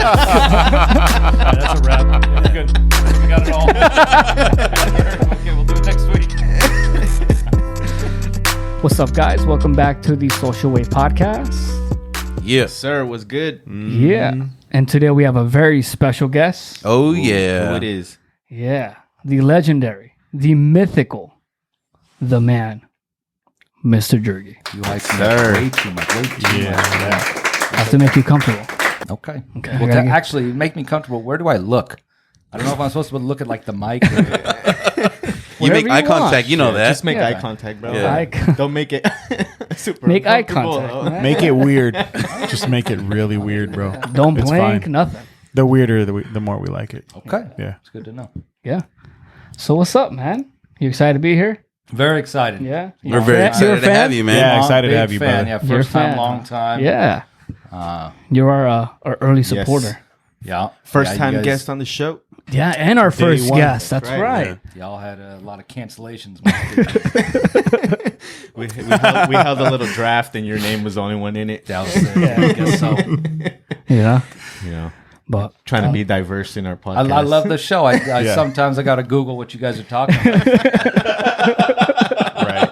That's a wrap. We're good. We got it all. Okay, we'll do it next week. What's up, guys? Welcome back to the Social Way Podcast. Yes, sir. What's good? Yeah. And today we have a very special guest. Oh, yeah. Who it is? Yeah. The legendary, the mythical, the man, Mr. Jurgy. You like Sir. way too much. Way too much. I have to make you comfortable. Okay. Okay. Well, to actually make me comfortable, where do I look? I don't know if I'm supposed to look at like the mic. Or... You make Whatever eye you contact. want. You know that. Just make Yeah. eye contact, bro. Yeah. Don't make it super Make eye uncomfortable, contact. though. man. Make it weird. Just make it really weird, bro. Don't It's blink, fine. nothing. The weirder, the more we like it. Okay. Yeah. It's good to know. Yeah. So what's up, man? You excited to be here? Very excited. Yeah. We're very You're a excited to fan? have you, man. Yeah, excited to Big have you, fan. brother. Yeah, You're a first time, fan, long huh? time. Yeah. You're our early supporter. Yeah. First Yeah, time you guys- guest on the show. Yeah, and our first one. guest. That's Right, right. Y'all had a lot of cancellations. We held a little draft, and your name was the only one in it. That was I guess so. Yeah. You know, But trying to be diverse in our podcast. I love the show. I sometimes I got to Google what you guys are talking about. Right.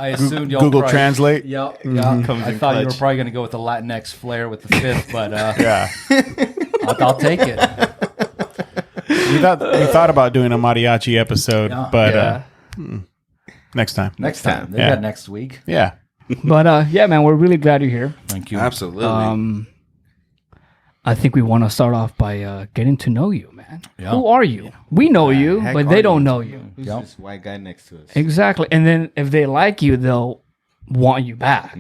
I assumed y'all Google probably- Translate. Yeah, yeah. Comes I in thought you were clutch. probably going to go with the Latinx flair with the fifth, but Yeah. I'll take it. we thought about doing a mariachi episode, Yeah. but yeah. next time. Next time. They Yeah. got next week. Yeah. But yeah, man, we're really glad you're here. Thank you. Absolutely. I think we want to start off by getting to know you, man. Yeah. Who are you? We know you, heck but are they you? don't know you. Who's Yep. this white guy next to us? Exactly. And then if they like you, they'll want you back.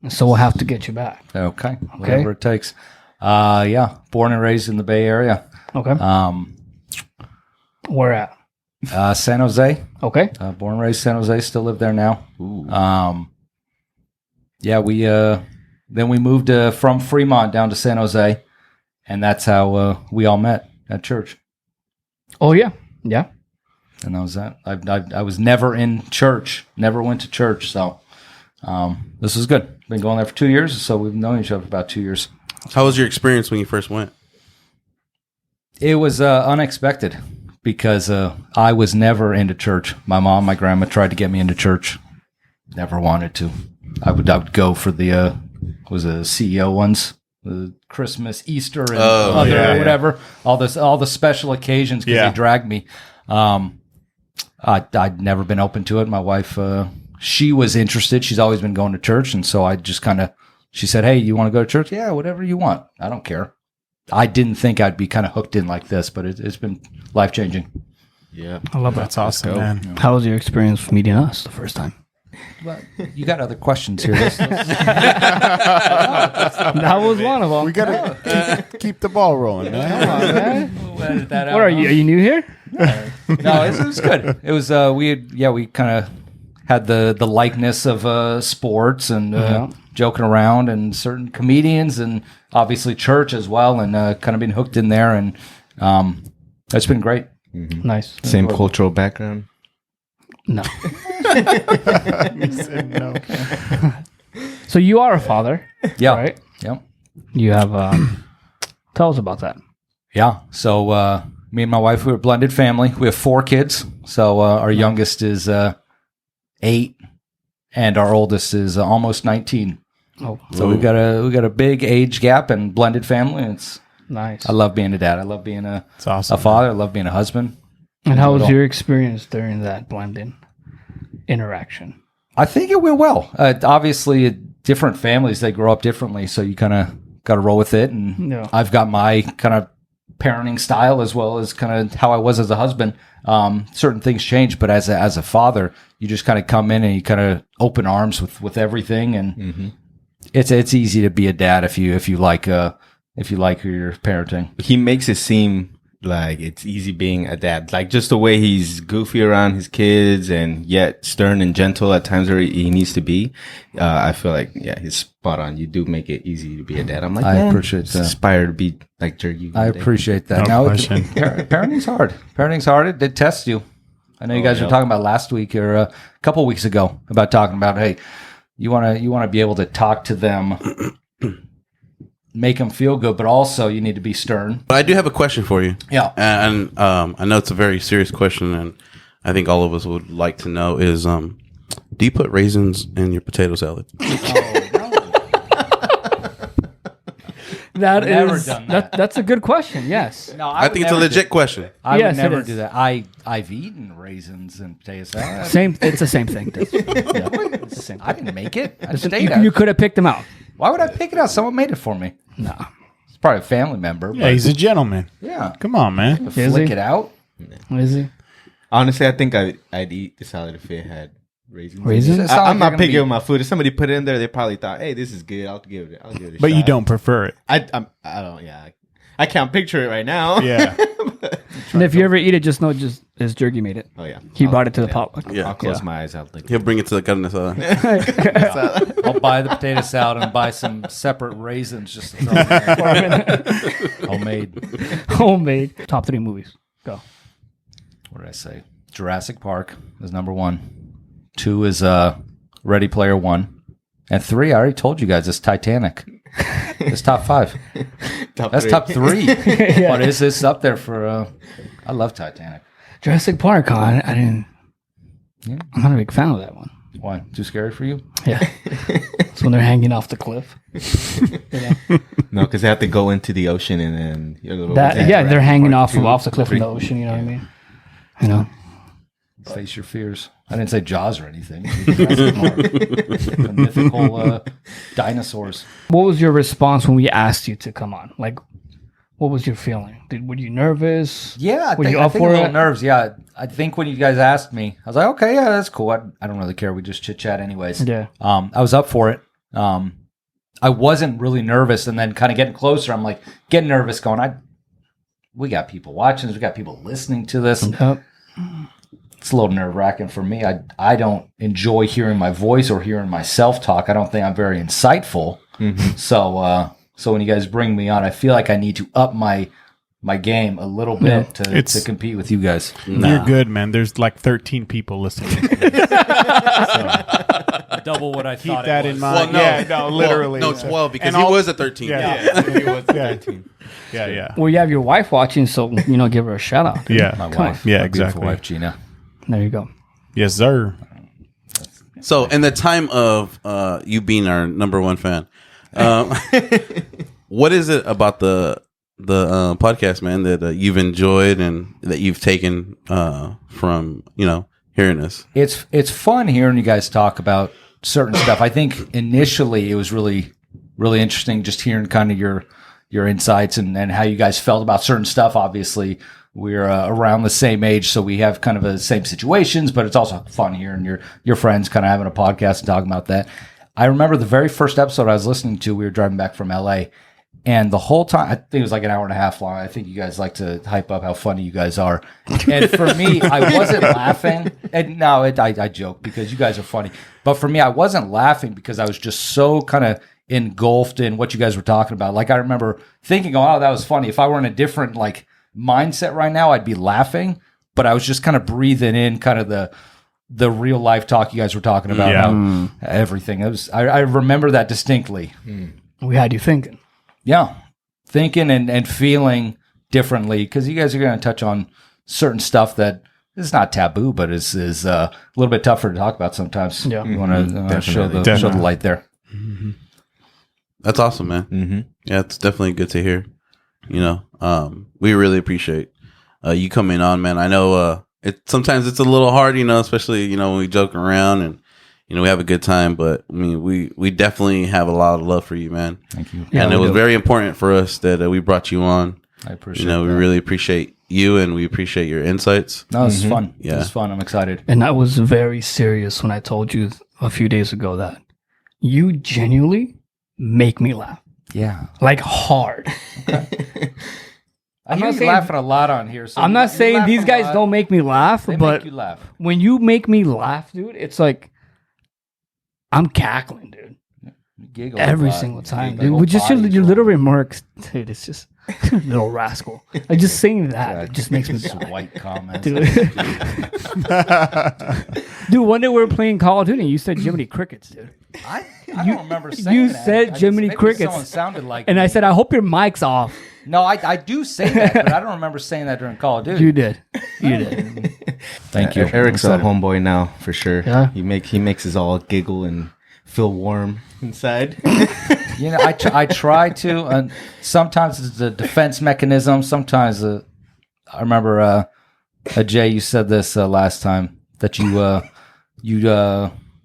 So we'll have to get you back. Okay. Whatever it takes. Yeah. Born and raised in the Bay Area. Okay. Where at? San Jose. Okay. Born and raised San Jose. Still live there now. Yeah. We then we moved from Fremont down to San Jose, and that's how we all met at church. Oh, yeah. Yeah. And that was that. I was never in church. Never went to church. So this is good. Been going there for 2 years. So we've known each other for about 2 years. How was your experience when you first went? It was unexpected because I was never into church. My mom, my grandma tried to get me into church. Never wanted to. I would go for the was a CEO ones, the Christmas, Easter, and other yeah. whatever. All the special occasions because Yeah. they dragged me. I'd never been open to it. My wife, she was interested. She's always been going to church, and so I just she said, "Hey, you want to go to church? Yeah, whatever you want. I don't care." I didn't think I'd be kind of hooked in like this, but it's been life-changing. Yeah. I love that. That's awesome, man. How was your experience meeting us the first time? Well, you got other questions here. That was one of them. We gotta keep the ball rolling, man. Come on, man. We'll edit that out, What are you? Are you new here? No, it was good. It was we kind of had the likeness of sports and joking around and certain comedians and obviously church as well, and kind of been hooked in there, and it's been great. Nice. Same cultural background. No. He said no. So you are a father, Yeah, right? yeah, You have. Tell us about that. yeah. So me and my wife, we're a blended family. We have 4 kids. So our youngest is 8, and our oldest is almost 19. Oh, So we got a big age gap and blended family. And nice. I love being a dad. I love being a It's awesome. father. I love being a husband. And how was all. your experience during that blending interaction? I think it went well. Obviously, different families, they grow up differently, so you kind of got to roll with it. And Yeah. I've got my kind of parenting style as well as kind of how I was as a husband. Certain things change, but as a father, you just kind of come in and you kind of open arms with everything, and it's easy to be a dad if you like your parenting. He makes it seem like it's easy being a dad. Like just the way he's goofy around his kids and yet stern and gentle at times where he needs to be. I feel like, yeah, he's spot on. You do make it easy to be a dad. I'm like, I man, appreciate that. Aspire to be like Jurgy. I appreciate that. No Now, question. parenting's hard. Parenting's hard. It tests you. I know you guys were talking about last week or a couple weeks ago about talking about, hey, you want to be able to talk to them make them feel good, but also you need to be stern. But I do have a question for you. Yeah. And I know it's a very serious question, and I think all of us would like to know is, do you put raisins in your potato salad? Never done that. That's a good question. Yes. No, I think it's a legit question. I Yes, would it never is. do that. I've eaten raisins and potato salad. Same. It's the same thing. It's the same. I didn't make it. I just ate You, it. you could have picked them out. Why would I pick it out? Someone made it for me. No. It's probably a family member. Yeah, But he's a gentleman. yeah. Come on, man. Is Flick he? it out. Is he? Honestly, I think I'd eat the salad if it had raisins. Raisins? It's not I'm like not you're picky gonna with my food. If somebody put it in there, they probably thought, "Hey, this is good. I'll give it. a But shot." you don't prefer it. I don't. Yeah, I can't picture it right now. Yeah. And if you ever eat it, just know just as Jurgy made it. Oh yeah. He brought it to the potluck. Yeah. I'll close my eyes. I'll think. He'll bring it to the carne asada. I'll buy the potato salad and buy some separate raisins just to throw in there. Homemade. Homemade. Top 3 movies. Go. What did I say? Jurassic Park is number 1. 2 is Ready Player One. And 3, I already told you guys, it's Titanic. It's top 5. That's top 3. But is this up there for? I love Titanic. Jurassic Park. Huh? I didn't. I'm not a big fan of that one. Why? Too scary for you? Yeah. It's when they're hanging off the cliff. No, because they have to go into the ocean and then They're hanging off the cliff in the ocean. You know what I mean? You know. Face your fears. I didn't say Jaws or anything. Jurassic Park. The mythical dinosaurs. What was your response when we asked you to come on? Like, what was your feeling? Were you nervous? Yeah, Were you I up think for a little it? nerves. Yeah, I think when you guys asked me, I was like, okay, yeah, that's cool. I don't really care. We just chit chat anyways. Yeah. I was up for it. I wasn't really nervous, and then kind of getting closer, I'm like getting nervous, going, we got people watching this, we got people listening to this. Yep. It's a little nerve wracking for me. I don't enjoy hearing my voice or hearing myself talk. I don't think I'm very insightful. Mm-hmm. So when you guys bring me on, I feel like I need to up my game a little bit to compete with you guys. You're good, man. There's like 13 people listening. Double what I Keep thought. that it in was. mind. Yeah, no, literally. No, 12 because And he all- was a 13. Yeah. He was Yeah. 13. Yeah. Well, you have your wife watching, so give her a shout out. Yeah. My Come wife, Yeah, my beautiful exactly. wife Gina. There you go. Yes, sir. So, in the time of you being our number 1 fan, what is it about the podcast, man, that you've enjoyed and that you've taken from hearing this? It's fun hearing you guys talk about certain stuff. I think initially it was really, really interesting just hearing kind of your insights and how you guys felt about certain stuff. Obviously, we're around the same age, so we have kind of the same situations, but it's also fun hearing your friends kind of having a podcast and talking about that. I remember the very first episode I was listening to, we were driving back from LA, and the whole time, I think it was like an hour and a half long. I think you guys like to hype up how funny you guys are. And for me, I wasn't laughing. And no, I joke because you guys are funny. But for me, I wasn't laughing because I was just so kind of engulfed in what you guys were talking about. Like I remember thinking, oh, that was funny. If I were in a different mindset right now, I'd be laughing. But I was just kind of breathing in kind of the real life talk you guys were talking about. Yeah. How everything. I remember that distinctly. We had you thinking. Yeah. Thinking and feeling differently because you guys are going to touch on certain stuff that is not taboo, but is a little bit tougher to talk about sometimes. Yeah. You want to show the Definitely. light there. That's awesome, man. Mm-hmm. Yeah, it's definitely good to hear. We really appreciate you coming on, man. I know sometimes it's a little hard, especially when we joke around and we have a good time. But I mean, we definitely have a lot of love for you, man. Thank you. Yeah, and it we was do. very important for us that we brought you on. I appreciate We that. really appreciate you and we appreciate your insights. No, this is fun. Yeah. This is fun. I'm excited. And I was very serious when I told you a few days ago that you genuinely make me laugh. Yeah. Like hard. I I'm hear not you saying- laughing a lot on here. So I'm not you saying laugh these a guys lot. don't make me laugh, They but make you laugh. when you make me laugh, dude, it's like I'm cackling, dude. You giggle a Every lot. single You time, giggle dude. With just your bodies little roll. remarks, dude. It's just Little rascal. Like just saying that just makes me die. White comments. Dude. Dude, one day we were playing Call of Duty and you said Jiminy Crickets, dude. I don't remember saying you that. said I just- Jiminy maybe Crickets. Someone sounded like And me. I said, I hope your mic's off. No, I do say that, but I don't remember saying that during Call of Duty. You did. You did. Thank you. Eric's a homeboy now for sure. Yeah? He makes us all giggle and feel warm inside. You know, I try to, and sometimes it's a defense mechanism. Sometimes I remember Jay, you said this last time that you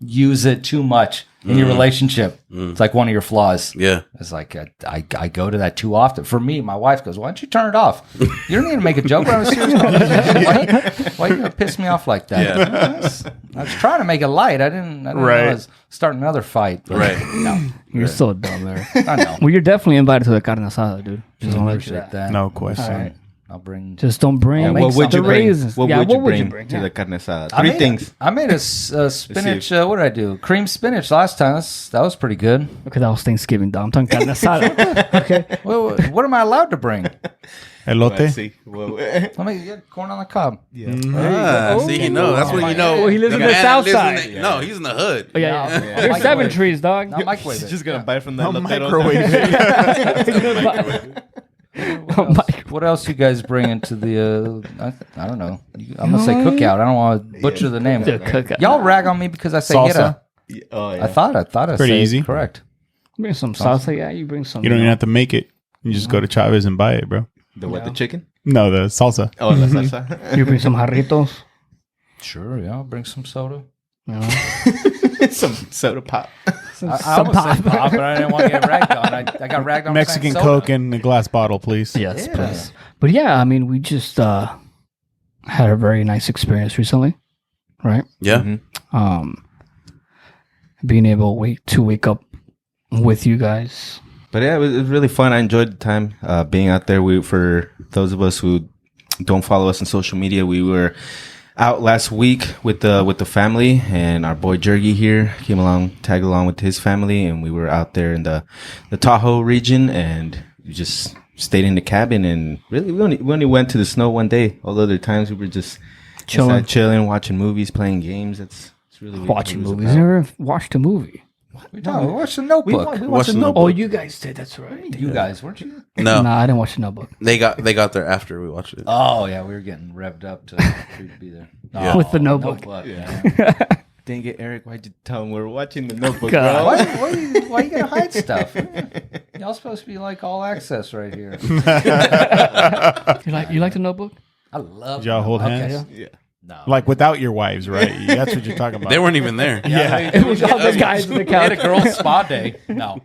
use it too much in your relationship. It's like one of your flaws. Yeah. It's like I go to that too often. For me, my wife goes, "Why don't you turn it off? You don't need to make a joke about a serious conversation. Why are you gonna piss me off like that?" Yeah. I was trying to make it light. I didn't know I was starting another fight. But Right. No, You're so dumb, Eric. I know. Well, you're definitely invited to the carne asada, dude. Just want to let you Appreciate know. that. No question. All right. I'll bring. Just don't bring I'll what make would the you bring? raisins. What Yeah, would what you would you bring bring? to Yeah. the carne asada? I Three made things. I made a spinach. What did I do? Cream spinach last time. That was pretty good. Okay, that was Thanksgiving, dog. I'm talking carne asada. Okay. Well, what am I allowed to bring? Elote. See. Well, Let me get corn on the cob. See, you know. That's when you know. Well, he lives in the man south lives in side. the- No, he's in the hood. Oh, yeah, Yeah. yeah. There's 7 trees, dog. Not microwave it. just gonna buy from the No Loteros. microwave. What else you guys bring into the? I don't know. I'm gonna say cookout. I don't want to butcher the name. The cookout. Y'all rag on me because I say Salsa? hitta. Oh, yeah. I thought I Pretty said easy. correct. Bring some salsa. Yeah, you bring some. You don't even have to make it. You just go to Chavez and buy it, bro. The what? The chicken? No, the salsa. Oh, la salsa. You bring some jarritos. Sure, yeah. I'll bring some soda. You know? Some soda pop. I Some almost said pop. pop, but I didn't want to get ragged on. I got ragged on for Mexican saying soda. Coke in a glass bottle, please. Yes, Yeah. please. But yeah, I mean, we just had a very nice experience recently, right? Yeah. Being able to wake up with you guys. But yeah, it was really fun. I enjoyed the time being out there. For those of us who don't follow us on social media, we were out last week with the family, and our boy Jurgy here tagged along with his family, and we were out there in the Tahoe region, and we just stayed in the cabin. And really, we only went to the snow one day. All the other times we were just chilling, watching movies, playing games. It's really Watching what it was movies. about. Never watched a movie. No, we watched the Notebook. We Watch watched the the Oh, you guys did. That's right. You guys, weren't you? No, Nah, I didn't watch the Notebook. they got there after we watched it. Oh yeah, we were getting revved up to be there. Yeah. With the Notebook. Yeah. Dang it, Eric! Why'd you tell him we're watching the Notebook, God. bro? Why you gonna hide stuff? Y'all supposed to be like all access right here. You like the Notebook? I love. Did y'all hold Okay. hands? Yeah. No. Like without your wives, right? That's what you're talking about. They weren't even there. Yeah. It was all the guys in the We had a couch. girls' spa day. No,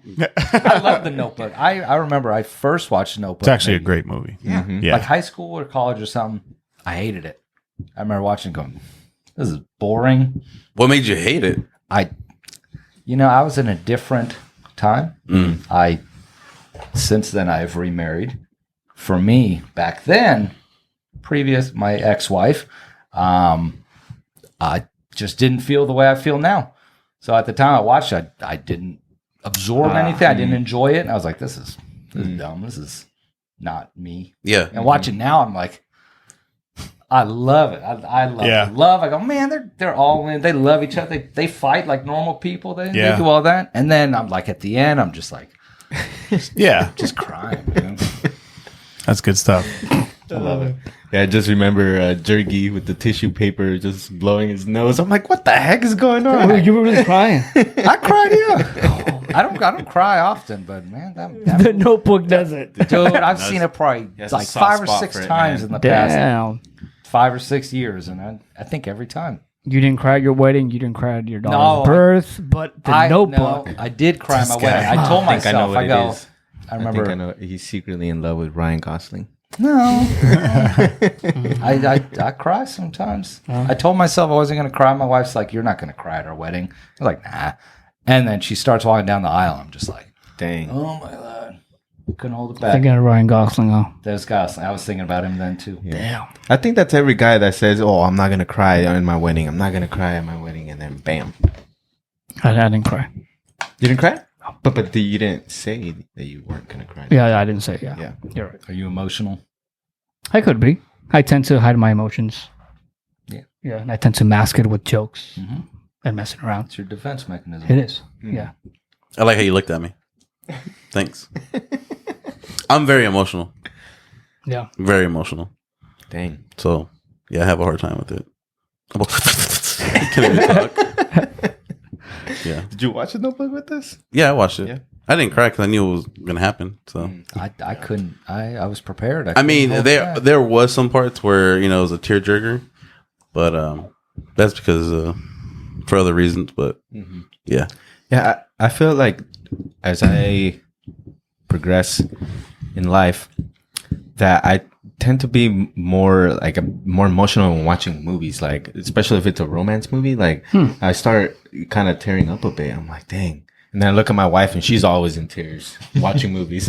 I love the Notebook. I remember I first watched the Notebook. It's actually a maybe, great movie. yeah, Yeah. like high school or college or something. I hated it. I remember watching, it going, "This is boring." What made you hate it? I was in a different time. Since then I've remarried. For me, back then, my ex-wife, I just didn't feel the way I feel now. So at the time I watched it, I didn't absorb anything. I didn't enjoy it. And I was like, this is dumb. This is not me. Yeah. And watching now, I'm like, I love it. I love Yeah. it. Love. I go, man, they're all in. They love each other. They fight like normal people. They do all that. And then I'm like, at the end, I'm just like, Yeah. just crying. Man. That's good stuff. I love it. Yeah, I just remember Jurgy with the tissue paper just blowing his nose. I'm like, what the heck is going on? You were really crying. I cried, yeah. I don't cry often, but man, The Notebook does it. dude, I've seen it probably has a like soft 5 or spot 6 for it, times man. in the past Damn. 5 or 6 years, and I think every time. You didn't cry at your wedding. You didn't cry at your daughter's No, birth. But the Notebook. No, I did cry at my This wedding. guy. I told I think I know myself, what I it go. is. I I remember. think I know he's secretly in love with Ryan Gosling. No, I cry sometimes. I told myself I wasn't going to cry. My wife's like, "You're not going to cry at our wedding." I was like, "Nah," and then she starts walking down the aisle. I'm just like, Dang. "Oh my god!" Couldn't hold it back. Thinking of Ryan Gosling, huh? There's guys. I was thinking about him then too. Damn. I think that's every guy that says, "Oh, I'm not gonna cry in my wedding. I'm not gonna cry at my wedding," and then bam, I didn't cry. you didn't cry. But you didn't say that you weren't gonna cry. Yeah, I didn't say it, yeah. Yeah. You're right. Are you emotional? I could be. I tend to hide my emotions. Yeah. Yeah, and I tend to mask it with jokes Mm-hmm. and messing around. It's your defense mechanism. It is. Yeah. I like how you looked at me. Thanks. I'm very emotional. Yeah. Very emotional. Dang. So yeah, I have a hard time with it. Can we talk? Yeah. Did you watch the Notebook with us? Yeah, I watched it. Yeah. I didn't cry because I knew it was gonna happen. So I couldn't. I was prepared. I mean, couldn't hold there back. there was some parts where it was a tearjerker, but that's because for other reasons. But yeah, Yeah, I feel like as I progress in life, that I tend to be more emotional when watching movies. Like, especially if it's a romance movie, like I start kind of tearing up a bit. I'm like, dang. And then I look at my wife, and she's always in tears watching movies.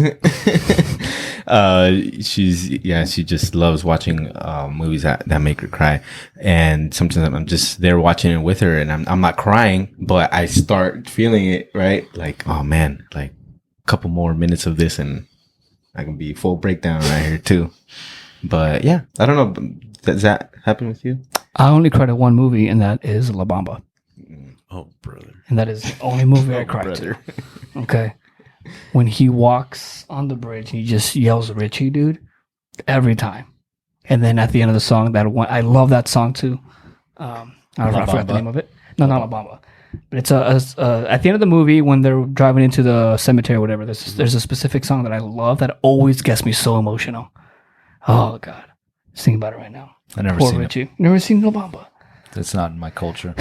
She just loves watching movies that make her cry. And sometimes I'm just there watching it with her, and I'm not crying, but I start feeling it, right? Like, oh man, like a couple more minutes of this, and I can be full breakdown right here too. But yeah, I don't know. Does that happen with you? I only cried at one movie, and that is La Bamba. oh brother, And that is the only movie I cried to. Okay. When he walks on the bridge, he just yells Richie, dude, every time. And then at the end of the song, that one, I love that song too. I don't know, I forgot the name of it. No, not La Bamba. But it's at the end of the movie when they're driving into the cemetery or whatever. There's a specific song that I love that always gets me so emotional. Oh God, just thinking about it right now. I never Poor seen Richie. Never seen La Bamba. it. That's not in my culture.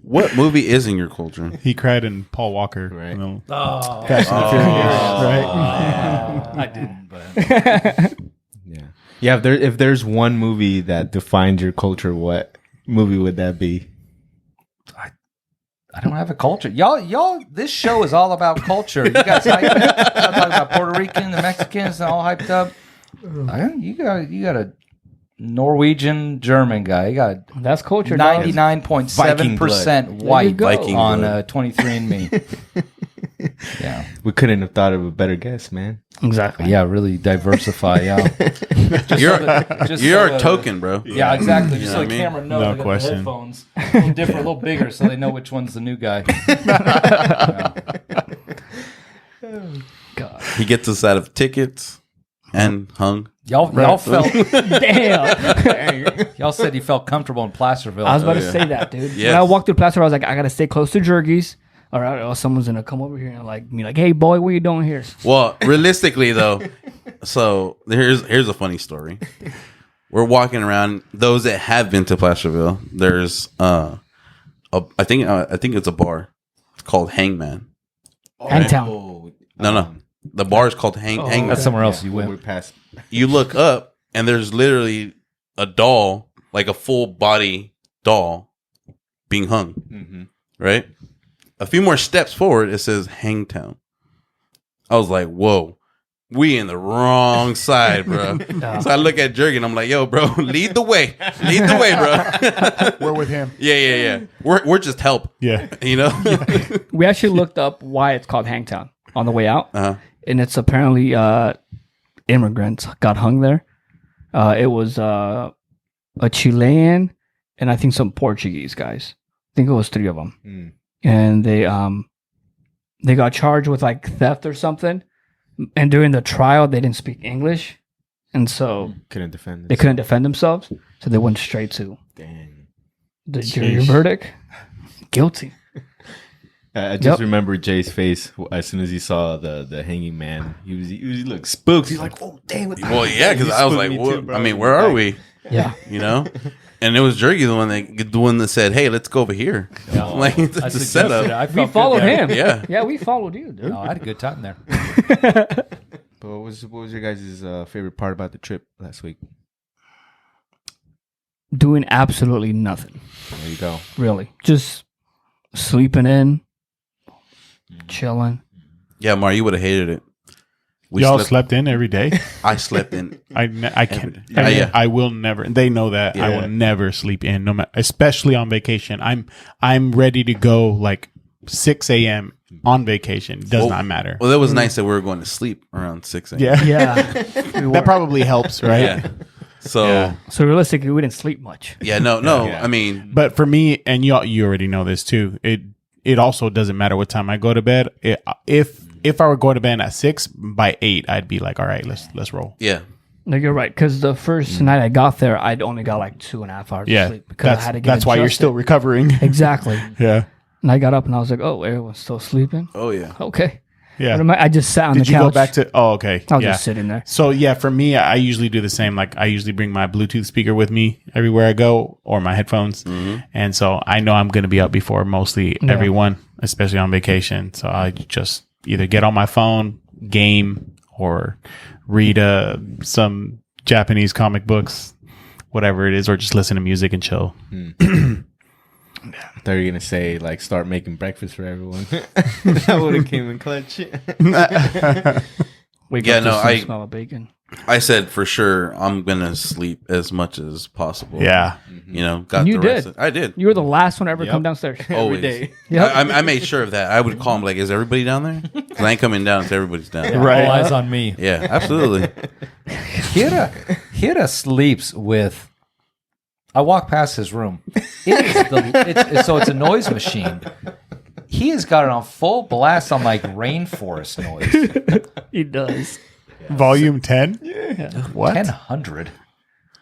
what movie is in your culture? He cried in Paul Walker. Right. Fast and the Furious, right? I didn't, but Yeah. If there's one movie that defines your culture, what movie would that be? I don't have a culture. Y'all. This show is all about culture. You guys hyped up. Y'all talking about Puerto Rican, the Mexicans, and all hyped up. You got a Norwegian German guy. You got That's culture. dog. 99.7% you white go. Viking on blood. 23andMe. Yeah, We couldn't have thought of a better guess, man. Exactly. yeah, really diversify. Yeah, You're a token, bro. Yeah, exactly. Just You so know the what I mean? camera knows. No I got question. The headphones a little different, a little bigger, so they know which one's the new guy. God. He gets us out of tickets and hung. Y'all felt. Damn. Y'all said you felt comfortable in Placerville. I was about to say that, dude. Yes. When I walked through Placerville, I was like, I gotta stay close to Jurgy's. All right, or someone's gonna come over here and be like, hey boy, what are you doing here? Well, realistically though, so here's a funny story. We're walking around. Those that have been to Placerville, there's I think it's a bar. It's called Hangman. Hangtown. No. The bar is called Hangman. That's somewhere else you We're went. past. You look up and there's literally a doll, like a full body doll, being hung. Mm-hmm. Right? A few more steps forward, it says Hangtown. I was like, whoa, we in the wrong side, bro. So I look at Jurgy and I'm like, yo, bro, lead the way. Lead the way, bro. We're with him. Yeah. We're just help. Yeah. You know? We actually looked up why it's called Hangtown on the way out, Uh-huh. and it's apparently immigrants got hung there. It was a Chilean and I think some Portuguese guys. I think it was 3 of them. Mm. And they got charged with like theft or something, and during the trial they didn't speak English, and so Couldn't defend. they couldn't defend themselves, so they went straight to Dang. the jury verdict, guilty. I just remember Jay's face as soon as he saw the hanging man. He looked spooked. He's like, "Oh dang!" Well, yeah, because I was like, what? I mean, where are we? Yeah, You know? And it was Jurgy the one that said, hey, let's go over here. I'm like, it's I a suggested setup. it. I we felt followed good there. him. Yeah. We followed you, dude. No, I had a good time there. But what was your guys' favorite part about the trip last week? Doing absolutely nothing, There you go. really, just sleeping in, chilling. Yeah, Mar, you would have hated it. Y'all slept in every day. I slept in. I can't. Yeah. I will never. They know that I Yeah. will never sleep in, no matter, especially on vacation. I'm ready to go like 6 a.m. on vacation. Does not matter. Well, that was nice that we were going to sleep around 6 a.m. Yeah. Yeah. That probably helps, right? Yeah. So, Yeah. So realistically, we didn't sleep much. no. Yeah. I mean, But for me, and you already know this too, it also doesn't matter what time I go to bed. If I were going to bed at 6, by 8, I'd be like, all right, let's roll. yeah. No, you're right. Because the first night I got there, I'd only got like 2.5 hours of sleep because I had to get that's why you're adjusted. still recovering. Exactly. Yeah. And I got up and I was like, oh, everyone's still sleeping. Oh, yeah. Okay. Yeah. But I just sat on Did the you couch. go back to? Oh, okay. I was yeah. just sitting there. So yeah, for me, I usually do the same. Like I usually bring my Bluetooth speaker with me everywhere I go, or my headphones, and so I know I'm going to be up before mostly everyone, especially on vacation. So I just either get on my phone, game, or read some Japanese comic books, whatever it is, or just listen to music and chill. I thought you were gonna say like start making breakfast for everyone. That would have came in clutch. Wake Yeah, up no, to some I- smell of bacon. I said for sure I'm going to sleep as much as possible. Yeah. You know, got And you the rest did. I did. You were the last one to ever come downstairs. Always. day. Yep. I made sure of that. I would call him like, is everybody down there? Because I ain't coming down until everybody's down. Yeah, Right. All eyes on me. absolutely. Hira sleeps with. I walk past his room. It's a noise machine. He has got it on full blast on like rainforest noise. He does. Volume 10. What? 100.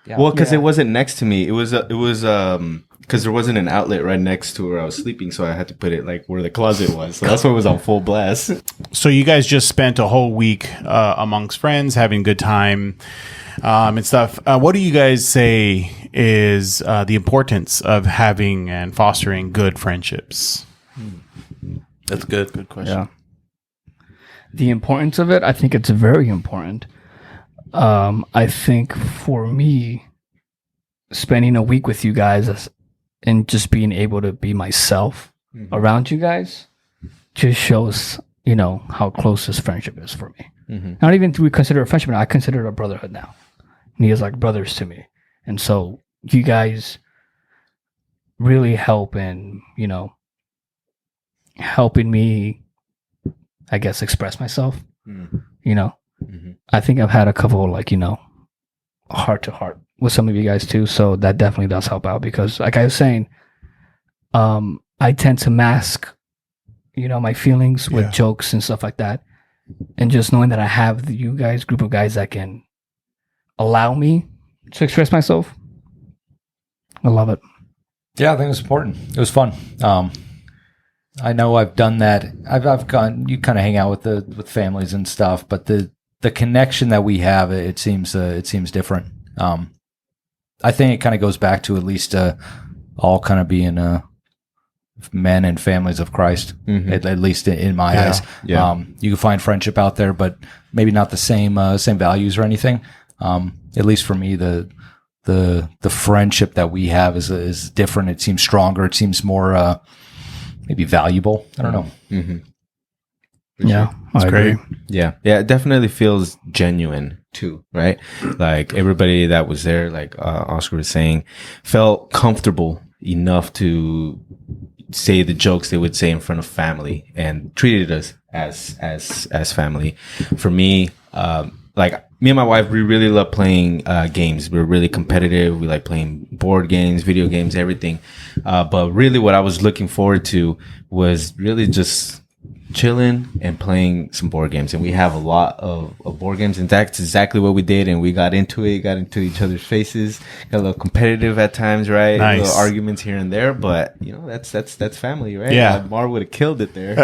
Yeah. Well, because it wasn't next to me. It was because there wasn't an outlet right next to where I was sleeping, so I had to put it like where the closet was. So that's why it was on full blast. So you guys just spent a whole week amongst friends, having a good time and stuff. What do you guys say is the importance of having and fostering good friendships? That's good. Good question. Yeah. The importance of it, I think it's very important. I think for me, spending a week with you guys and just being able to be myself around you guys just shows, how close this friendship is for me. Not even do we consider it a friendship, I consider it a brotherhood now. And he is like brothers to me. And so you guys really help in, helping me, I guess, express myself. I think I've had a couple heart to heart with some of you guys too. So that definitely does help out because like I was saying, I tend to mask, my feelings with jokes and stuff like that. And just knowing that I have you guys, group of guys that can allow me to express myself. I love it. Yeah, I think it was important. It was fun. I know I've done that. I've gone. You kind of hang out with families and stuff, but the connection that we have, it seems different. I think it kind of goes back to at least all kind of being men and families of Christ, at least in my eyes. Yeah. You can find friendship out there, but maybe not the same values or anything. At least for me, the friendship that we have is different. It seems stronger. It seems more maybe valuable. I don't know. Yeah, That's great. Yeah, it definitely feels genuine too, right? Like everybody that was there, like Oscar was saying, felt comfortable enough to say the jokes they would say in front of family and treated us as family. For me, like me and my wife, we really love playing games. We're really competitive. We like playing board games, video games, everything. But really what I was looking forward to was really just chilling and playing some board games. And we have a lot of board games. And that's exactly what we did. And we got into it, got into each other's faces, got a little competitive at times, right? Nice. Little arguments here and there. But, that's family, right? Yeah. Mar would have killed it there.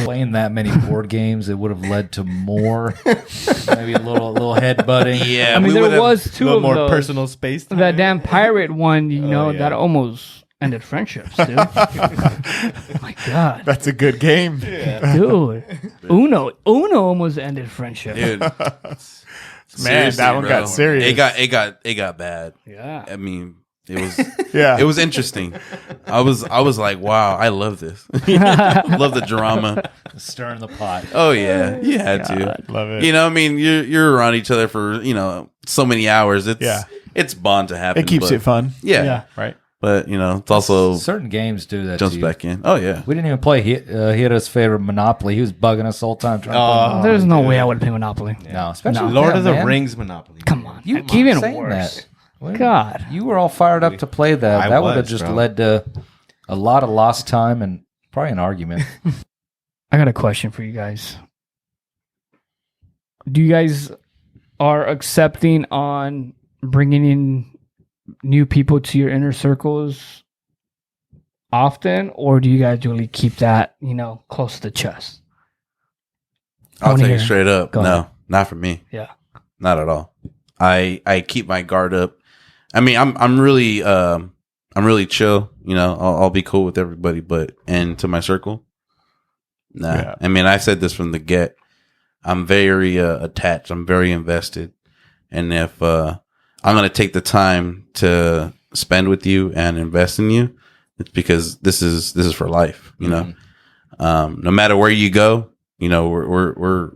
Playing that many board games, it would have led to more, maybe a little headbutting. Yeah, I mean, we there would've- was a two little of more those. personal space. time. That damn pirate one, yeah. that almost ended friendships, dude. Oh my God, That's a good game. dude. Uno almost ended friendship. Dude. Man, Seriously, that one bro. got serious. It got bad. Yeah. I mean, it was Yeah. it was interesting. I was like, wow, I love this. Love the drama. Stirring the pot. Oh yeah, you had to. Love it. I mean, you're around each other for so many hours. It's Yeah. it's bond to happen. It keeps but- it fun. Yeah. Yeah. Right. but it's also certain games do that. jumps to you. back in. Oh yeah, We didn't even play Hito's favorite Monopoly. He was bugging us the whole time. Trying to play Monopoly. There's no way I would play Monopoly. No, especially with Lord them, of the man. Rings Monopoly. Come on. You Even keep saying worse. that. Well, God. you were all fired up to play that. I That would have was, just bro. led to a lot of lost time and probably an argument. I got a question for you guys. Do you guys are accepting on bringing in new people to your inner circles often, or do you guys really keep that, close to the chest? I I'll wanna tell you hear. straight up. Go No, ahead. not for me. Yeah. Not at all. I keep my guard up. I mean, I'm really chill. I'll be cool with everybody, and to my circle, nah. Yeah. I mean, I said this from the get. I'm very attached. I'm very invested, and if I'm gonna take the time to spend with you and invest in you, it's because this is for life. No matter where you go, we're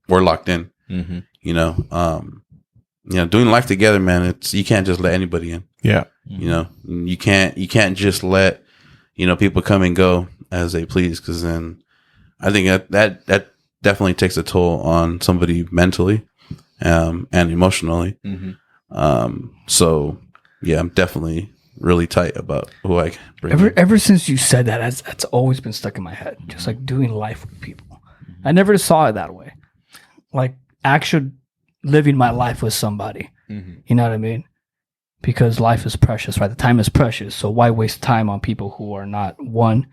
locked in. Mm-hmm. Doing life together, man. You can't just let anybody in. Yeah. You can't just let people come and go as they please, because then I think that definitely takes a toll on somebody mentally and emotionally. Mm-hmm. So yeah, I'm definitely really tight about who I bring in. Ever since you said that, that's always been stuck in my head. Just like doing life with people. I never saw it that way. Like actually living my life with somebody. Mm-hmm. You know what I mean? Because life is precious, right? The time is precious. So why waste time on people who are not, one,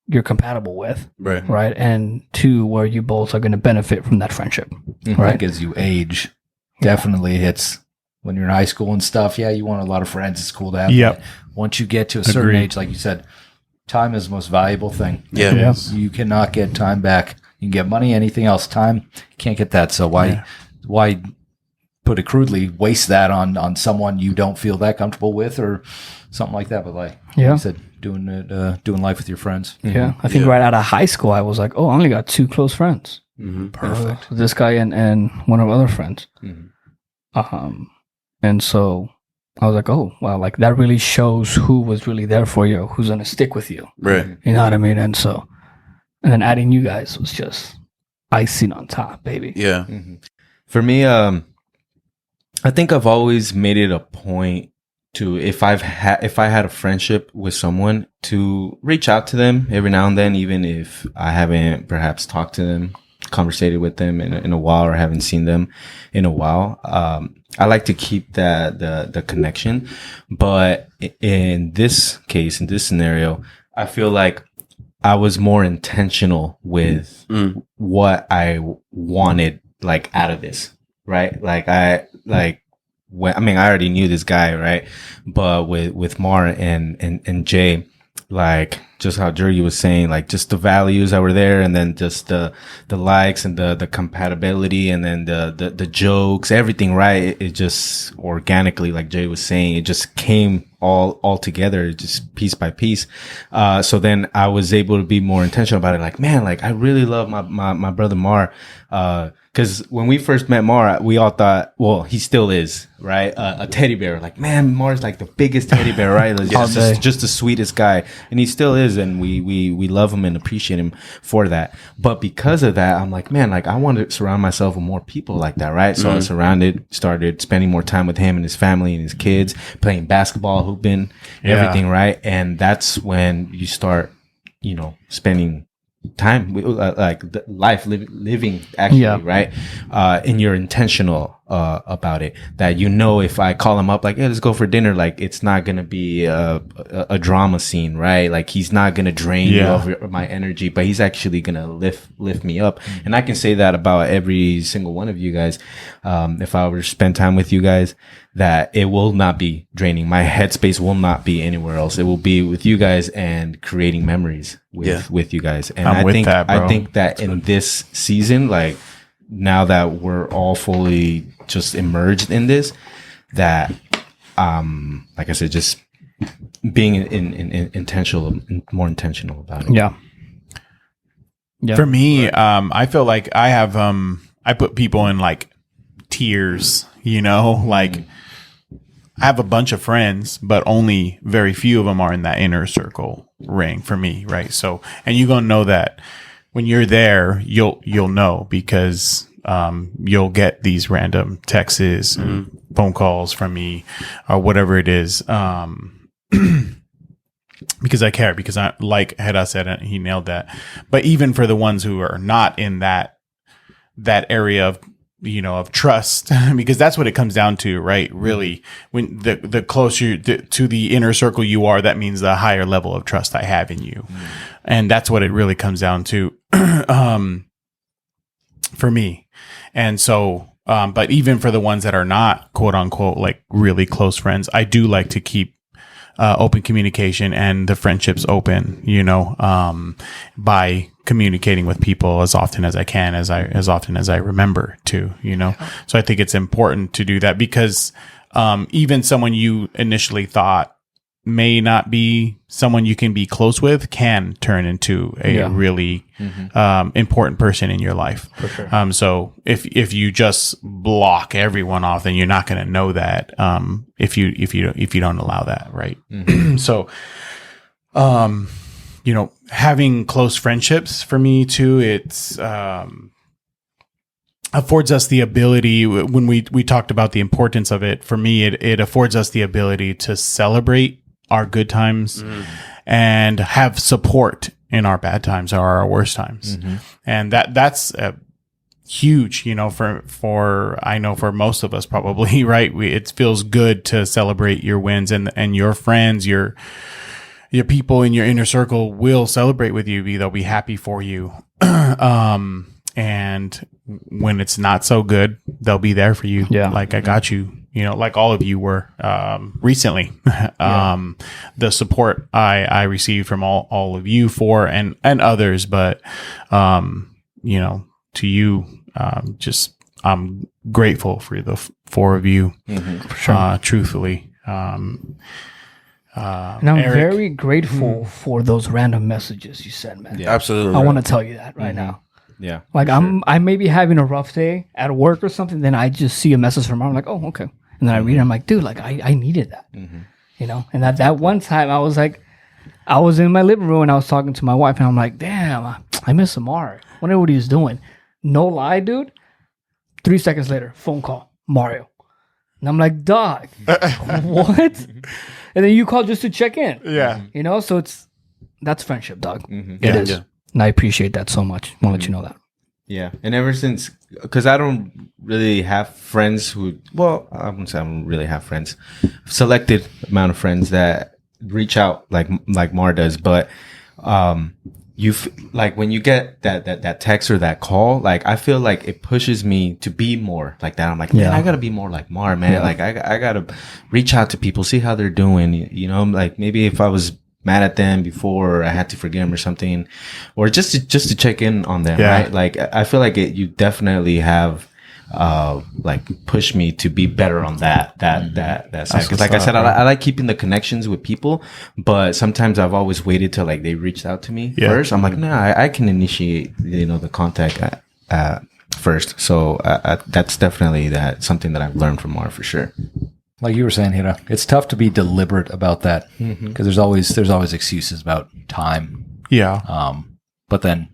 you're compatible with, Right. right? And two, where you both are going to benefit from that friendship, I right? think as you age, definitely hits when you're in high school and stuff. Yeah, you want a lot of friends. It's cool to have. Yep. But once you get to a certain Agreed. age, like you said, time is the most valuable thing. Yeah. Yeah. You cannot get time back. You can get money, anything else. Time, can't get that. So why put it crudely, waste that on someone you don't feel that comfortable with or something like that? But like Yeah. you said, doing life with your friends. Yeah. I think Yeah. right out of high school, I was like, oh, I only got two close friends. Perfect. This guy and one of our other friends. Mhm. And so I was like, oh, wow, like that really shows who was really there for you, who's going to stick with you. Right. You know what I mean? And then adding you guys was just icing on top, baby. Yeah. For me, I think I've always made it a point to if I had a friendship with someone to reach out to them every now and then, even if I haven't perhaps talked to them, conversated with them in a while, or haven't seen them in a while. I like to keep the connection, but in this case, in this scenario, I feel like I was more intentional with what I wanted, like out of this, right? I already knew this guy, right? But with Mar and Jay, like just how Jurgy was saying, like just the values that were there, and then just the likes and the compatibility, and then the jokes, everything, right? It just organically, like Jay was saying, it just came all together, just piece by piece. So then I was able to be more intentional about it. Like, man, like I really love my brother Mar. Cause when we first met Mar, we all thought, well, he still is, right? A teddy bear. Like, man, Mar's like the biggest teddy bear, right? Like, All day. just the sweetest guy. And he still is. And we love him and appreciate him for that. But because of that, I'm like, man, like I want to surround myself with more people like that, right? So I started spending more time with him and his family and his kids, playing basketball, hooping, everything, right? And that's when you start, spending time with, living actually, Yeah. right? And you're intentional about it, that if I call him up like, hey, let's go for dinner, like it's not gonna be a drama scene, right? Like he's not gonna drain you of my energy, but he's actually gonna lift me up. And I can say that about every single one of you guys. If I were to spend time with you guys, that it will not be draining. My headspace will not be anywhere else. It will be with you guys and creating memories with you guys. And I'm with think that, bro. I think that in this season, like now that we're all fully just immersed in this, that like I said, just being intentional, more intentional about it. Yeah. Yeah. For me, I feel like I have I put people in like tiers, like have a bunch of friends, but only very few of them are in that inner circle ring for me, right? So, and you're gonna know that when you're there, you'll know because you'll get these random texts and phone calls from me or whatever it is. Because I care, because I, like Heda said, he nailed that. But even for the ones who are not in that area of, of trust, because that's what it comes down to, right? Really, when the closer to the inner circle you are, that means the higher level of trust I have in you. And that's what it really comes down to, for me. And so, but even for the ones that are not quote unquote, like really close friends, I do like to keep open communication and the friendships open, by communicating with people as often as I can, as often as I remember to, So I think it's important to do that because even someone you initially thought may not be someone you can be close with can turn into a really important person in your life. For sure. So if you just block everyone off, then you're not going to know that if you don't allow that, right? So having close friendships for me too, it's affords us the ability, when we talked about the importance of it, for me it affords us the ability to celebrate our good times and have support in our bad times or our worst times. And that's huge, for I know for most of us probably, right? It feels good to celebrate your wins, and your friends, your people in your inner circle will celebrate with you. They'll be happy for you. And when it's not so good, they'll be there for you. Yeah. Like I got you, like all of you were recently. The support I received from all of you and others, but to you, just I'm grateful for the four of you. For sure. Truthfully. And I'm Eric, very grateful for those random messages you sent, man. Yeah. Absolutely. I want to tell you that right now. Yeah. Like I may be having a rough day at work or something, then I just see a message from her. I'm like, oh, okay. And then I read it. I'm like, dude, like I needed that, And that one time I was like, I was in my living room and I was talking to my wife and I'm like, damn, I miss Amari. Wonder what he was doing. No lie, dude. 3 seconds later, phone call, Mario. And I'm like, dog, what? And then you call just to check in. Yeah. So that's friendship, dog. It Yeah. is. Yeah. And I appreciate that so much. I want to let you know that. Yeah, and ever since, because I don't really have friends who, well, I wouldn't say I don't really have friends, selected amount of friends that reach out like Mar does, but like when you get that text or that call, like I feel like it pushes me to be more like that. I'm like, man, I gotta be more like Mar, man. Yeah. Like I gotta reach out to people, see how they're doing. Like maybe if I was mad at them before, or I had to forgive them or something, or just to check in on them, right? Like I feel like you definitely have like pushed me to be better on that side. Because like I said, I like keeping the connections with people, but sometimes I've always waited till like they reached out to me first. I'm like, nah, I can initiate the contact first. So that's definitely something that I've learned from Mar for sure. Like you were saying, Hira, it's tough to be deliberate about that because there's always excuses about time. Yeah. But then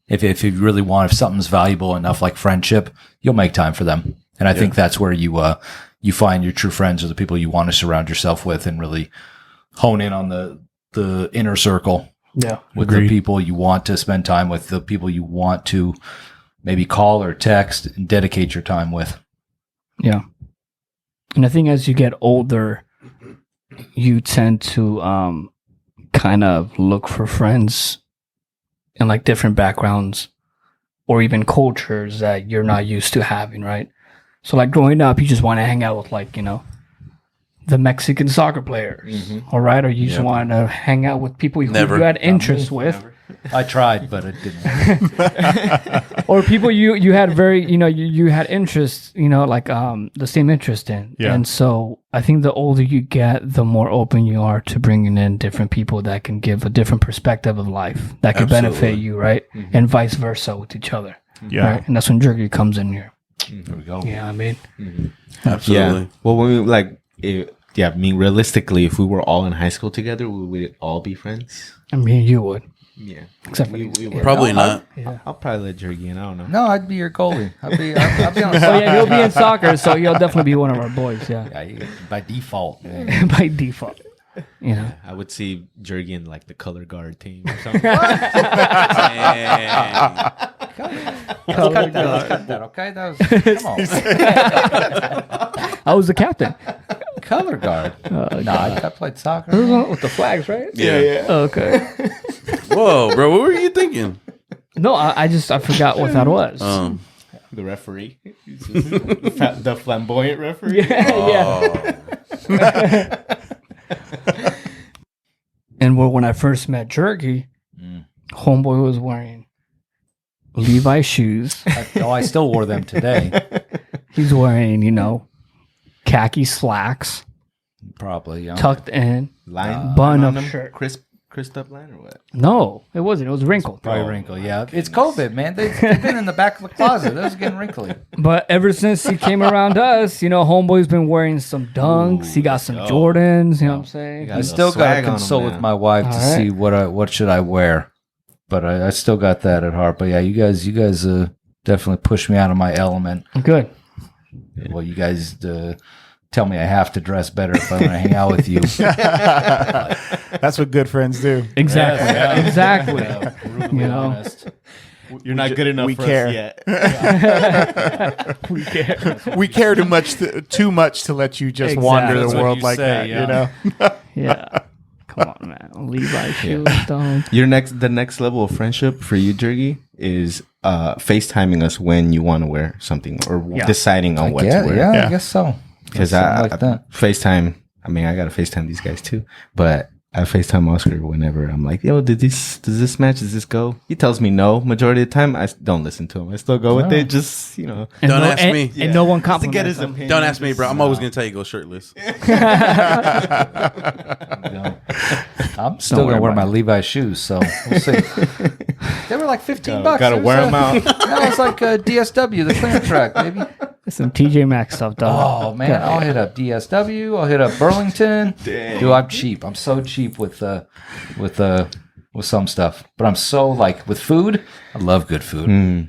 if you really want, if something's valuable enough, like friendship, you'll make time for them. And I think that's where you find your true friends, or the people you want to surround yourself with, and really hone in on the inner circle. Yeah. With the people you want to spend time with, the people you want to maybe call or text and dedicate your time with. Yeah. And I think as you get older, you tend to kind of look for friends in like different backgrounds or even cultures that you're not used to having, right? So like growing up, you just want to hang out with like, the Mexican soccer players, all right? Or you just want to hang out with people who you had interest with. I tried, but it didn't. Or people you had very, you had interest, like the same interest in. Yeah. And so I think the older you get, the more open you are to bringing in different people that can give a different perspective of life that can benefit you, right? And vice versa with each other. Yeah. Right? And that's when Jurgy comes in here. There we go. Yeah, I mean. Absolutely. Yeah. Well, when we yeah, I mean, realistically, if we were all in high school together, would we all be friends? I mean, you would. Yeah. Except for we you. would. Probably not. I'll probably let Jurgy in. I don't know. No, I'd be your goalie. I'd be on the Oh side. yeah, he'll be in soccer, so he'll definitely be one of our boys. Yeah, Yeah, by default. Man. by default. You know. I would see Jurgy in like the color guard team or something. Dang. Let's cut that, okay? That was, come on. I was the captain. Color guard. I played soccer. With the flags, right? Yeah. Okay. Whoa, bro, what were you thinking? No, I forgot what that was. The referee, the flamboyant referee. Yeah. And when I first met Jurgy, homeboy was wearing Levi shoes. I still wore them today. He's wearing, khaki slacks, Probably, yeah. tucked in, Line bun on up them? shirt. Crisped up line or what? No, it wasn't. It was wrinkled. Probably wrinkle, yeah. It's COVID, man. They've been in the back of the closet. Those are getting wrinkly. But ever since he came around us, homeboy's been wearing some dunks. He got some Jordans. You know what I'm saying? got I a still swag got to on 'em, consult man. with my wife to All right. see what should I wear. But I still got that at heart. But yeah, you guys definitely pushed me out of my element. Good. Well, you guys tell me I have to dress better if I want to hang out with you. That's what good friends do. Exactly. Yeah. Exactly. Yeah, brutally You know. honest. You're not good enough we for care. us yet. We care. We care too much to let you just wander Exactly. the That's what world you like say, that. yeah. Yeah. Come on, man. Levi shoes, don't. The next level of friendship for you, Jurgy, is FaceTiming us when you want to wear something or deciding on what to wear. Yeah, Yeah. I guess so. Because Something like that. FaceTime. I mean, I gotta FaceTime these guys too, but I FaceTime Oscar whenever I'm like, "Yo, does this match? Does this go?" He tells me no. Majority of the time, I don't listen to him. I still go with it. Just And Don't ask and, me. And no one to get compliments his him. opinion. Don't ask me, bro. I'm always gonna tell you go shirtless. I'm still worry gonna wear about my Levi shoes, so we'll see. They were like $15. Gotta It was, wear 'em out. That was like DSW, the clearance track, baby. Some TJ Maxx stuff, dog. Oh man, I'll hit up DSW. I'll hit up Burlington. Dude, I'm cheap. I'm so cheap with some stuff, but I'm so like with food. I love good food.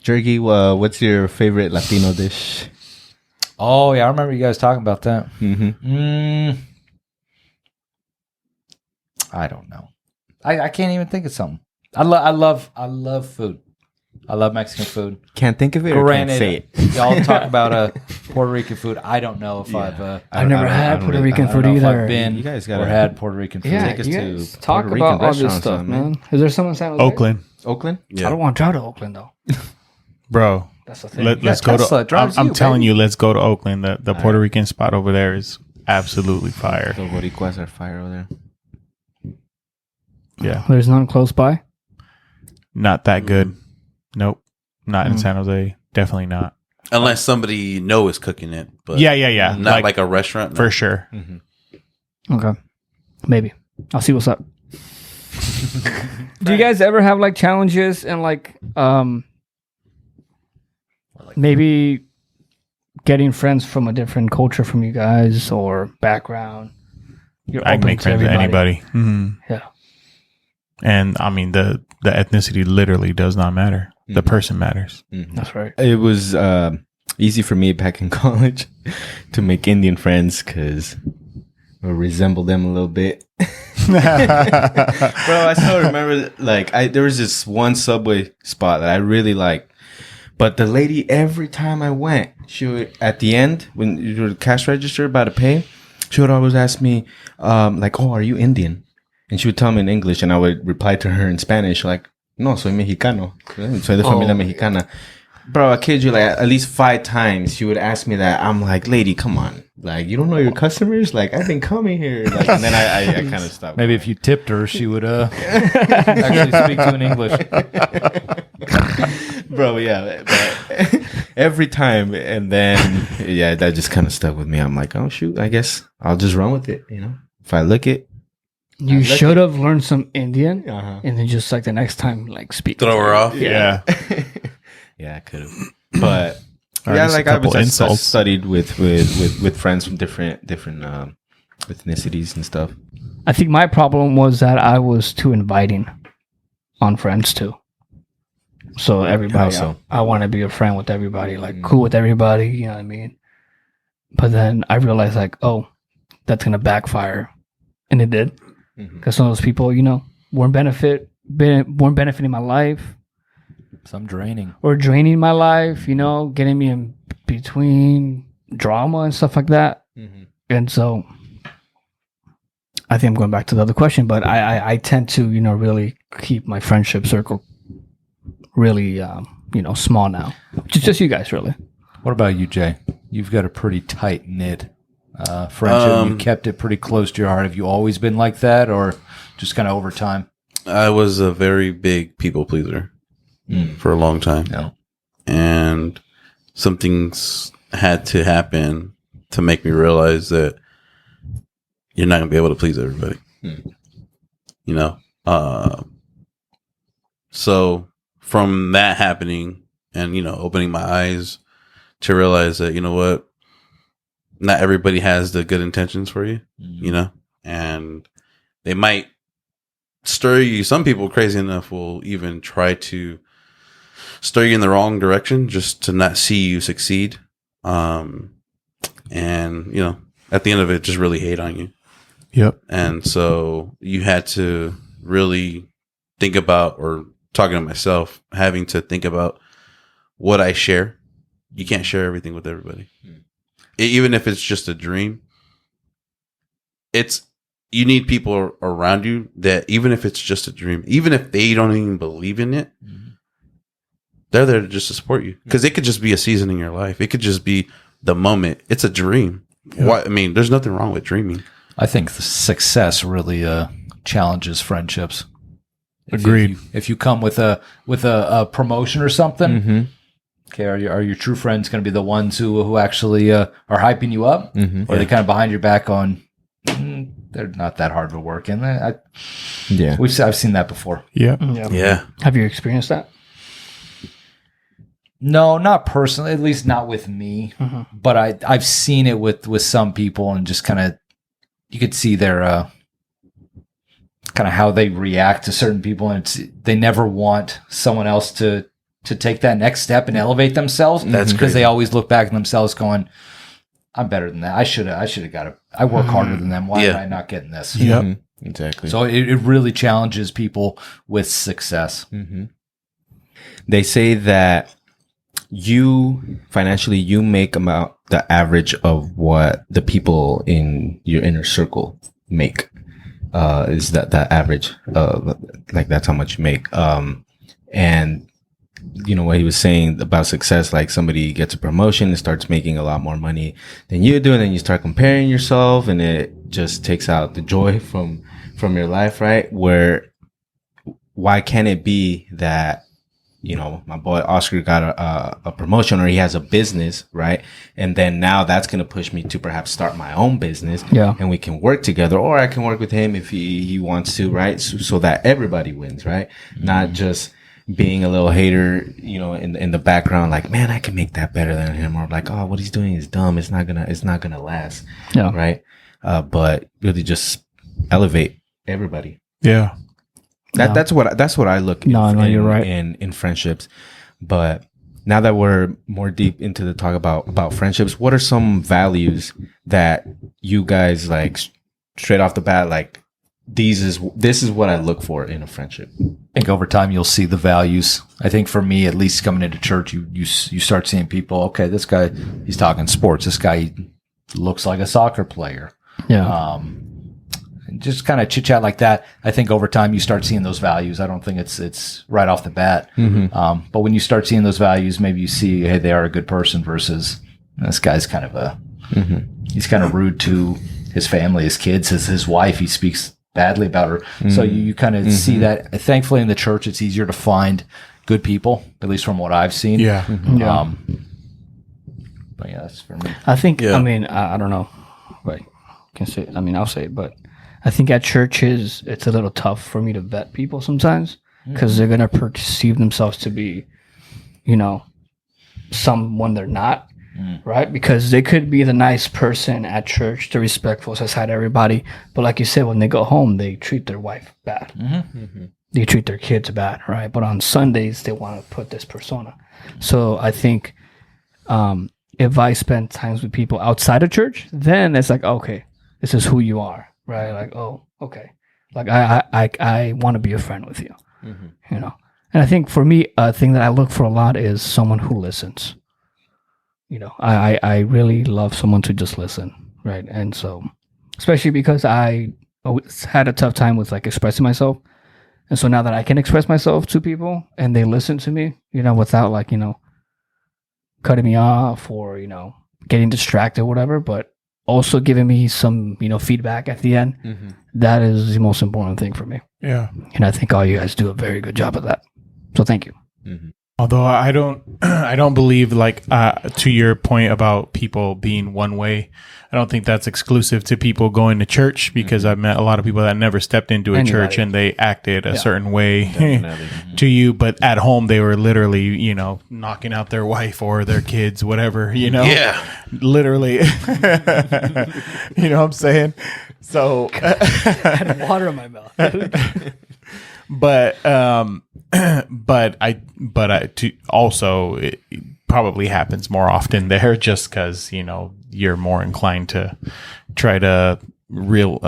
Jurgy, what's your favorite Latino dish? Oh yeah, I remember you guys talking about that. I don't know. I can't even think of something. I love food. I love Mexican food. Can't think of it. Or can't Granted, say it. y'all talk about Puerto Rican food. I don't know if I've never had Puerto Rican food either. I've been You guys gotta or had Puerto Rican food. Yeah, Take us you to guys talk Puerto Rican about all this restaurants, stuff, man. man. Is there someone in San Jose? Oakland, Oakland? I don't want to drive to Oakland though. bro. That's the thing. Let's Yeah, go Tesla to. drives I'm you, telling baby. you, let's go to Oakland. The Puerto Rican spot over there is absolutely fire. The Boricuas are fire over there. Yeah, There's none close by. not that good. Nope, not in San Jose. Definitely not. Unless somebody you know is cooking it, but Yeah. not like a restaurant. no. for sure. Okay. Maybe. I'll see what's up. Do you guys ever have like challenges and like maybe getting friends from a different culture from you guys or background? You're I can open make to friends with everybody. anybody. Mhm. Yeah. And I mean the ethnicity literally does not matter. The person matters. That's right. It was easy for me back in college to make Indian friends because I resemble them a little bit. Bro, I still remember there was this one Subway spot that I really liked. But the lady, every time I went, she would, at the end, when you were the cash register about to pay, she would always ask me, oh, are you Indian? And she would tell me in English, and I would reply to her in Spanish, like, no, soy mexicano. Soy de familia mexicana. Bro, I kid you, like, at least 5 times she would ask me that. I'm like, lady, come on. Like, you don't know your customers? Like, I've been coming here. Like, and then I kind of stopped. Maybe if you tipped her, she would actually speak to you in English. Bro, yeah. But every time. And then, yeah, that just kind of stuck with me. I'm like, oh, shoot, I guess I'll just run with it, you know? If I look it. You should have learned some Indian Uh-huh. and then just like the next time, like speak. Throw her off. Yeah. Yeah, I could have. But Or Yeah, just a like I couple was I insults. studied with friends from different ethnicities and stuff. I think my problem was that I was too inviting on friends too. So everybody, How so? I want to be a friend with everybody, like cool with everybody. You know what I mean? But then I realized, like, oh, that's gonna backfire, and it did, because some of those people, you know, weren't benefiting my life, Some draining. or draining my life. You know, getting me in between drama and stuff like that. And so, I think I'm going back to the other question, but I tend to, you know, really keep my friendship circle really, you know, small now. Just you guys, really. What about you, Jay? You've got a pretty tight knit friendship. You kept it pretty close to your heart. Have you always been like that, or just kind of over time? I was a very big people pleaser for a long time. No. And some things had to happen to make me realize that you're not going to be able to please everybody. You know? So from that happening and, you know, opening my eyes to realize that, you know what, not everybody has the good intentions for you, you know, and they might stir you. Some people crazy enough will even try to stir you in the wrong direction just to not see you succeed. And, you know, at the end of it, just really hate on you. Yep. And so you had to really think about, or talking to myself, having to think about what I share. You can't share everything with everybody. Even if it's just a dream, you need people around you that, even if it's just a dream, even if they don't even believe in it, they're there just to support you. Because it could just be a season in your life. It could just be the moment. It's a dream. Why? I mean, there's nothing wrong with dreaming. I think the success really challenges friendships. Agreed. If you come with a promotion or something, okay, are your true friends going to be the ones who actually are hyping you up, or are they kind of behind your back on? They're not that hard to work, and I've seen that before. Yep. Yeah. Have you experienced that? No, not personally. At least not with me. But I've seen it with some people, and just kind of you could see their kind of how they react to certain people, and they never want someone else to take that next step and elevate themselves. That's because crazy. they always look back at themselves, going, "I'm better than that. I should have got it. I work harder than them. Why am I not getting this?" Yep. Exactly. So it really challenges people with success. They say that you make about the average of what the people in your inner circle make. Is that average? Like that's how much you make. And you know what he was saying about success, like somebody gets a promotion and starts making a lot more money than you do, and then you start comparing yourself, and it just takes out the joy from your life, right? Why can't it be that, you know, my boy Oscar got a promotion, or he has a business, right? And then now that's going to push me to perhaps start my own business, and we can work together, or I can work with him if he wants to, right? So that everybody wins, right? Not just being a little hater, you know, in the background, like, man, I can make that better than him, or like, oh, what he's doing is dumb. It's not gonna last, right? But really just elevate everybody. Yeah. That's what I look. You're right. In friendships, but now that we're more deep into the talk about friendships, what are some values that you guys like straight off the bat? Like, this is what I look for in a friendship. I think over time you'll see the values. I think for me, at least coming into church, you start seeing people. Okay, this guy, he's talking sports. This guy he looks like a soccer player. Yeah. And just kind of chit chat like that. I think over time you start seeing those values. I don't think it's right off the bat. But when you start seeing those values, maybe you see, hey, they are a good person versus this guy's kind of he's kind of rude to his family, his kids, his wife. He speaks badly about her. So you kind of see that. Thankfully in the church, it's easier to find good people, at least from what I've seen. Yeah. But yeah, that's for me. I think, I mean, I don't know. But can say, I mean, I'll say it, but I think at churches, it's a little tough for me to vet people sometimes because they're going to perceive themselves to be, you know, some when they're not, right? Because they could be the nice person at church, they're respectful, says hi to everybody, but like you said, when they go home, they treat their wife bad. They treat their kids bad, right? But on Sundays, they want to put this persona. So I think if I spend times with people outside of church, then it's like, okay, this is who you are, right? Like, oh, okay. Like I want to be a friend with you, you know? And I think for me, a thing that I look for a lot is someone who listens. You know, I really love someone to just listen, right? And so, especially because I always had a tough time with like expressing myself. And so now that I can express myself to people and they listen to me, you know, without like, you know, cutting me off or, you know, getting distracted or whatever, but also giving me some, you know, feedback at the end, that is the most important thing for me. Yeah. And I think all you guys do a very good job of that. So thank you. Although I don't believe, like, to your point about people being one way, I don't think that's exclusive to people going to church, because I've met a lot of people that never stepped into a church and they acted a certain way to you, but at home they were literally, you know, knocking out their wife or their kids, whatever, you know? Yeah. Literally. You know what I'm saying? So I had water in my mouth. but I also it probably happens more often there, just because, you know, you're more inclined to try to reel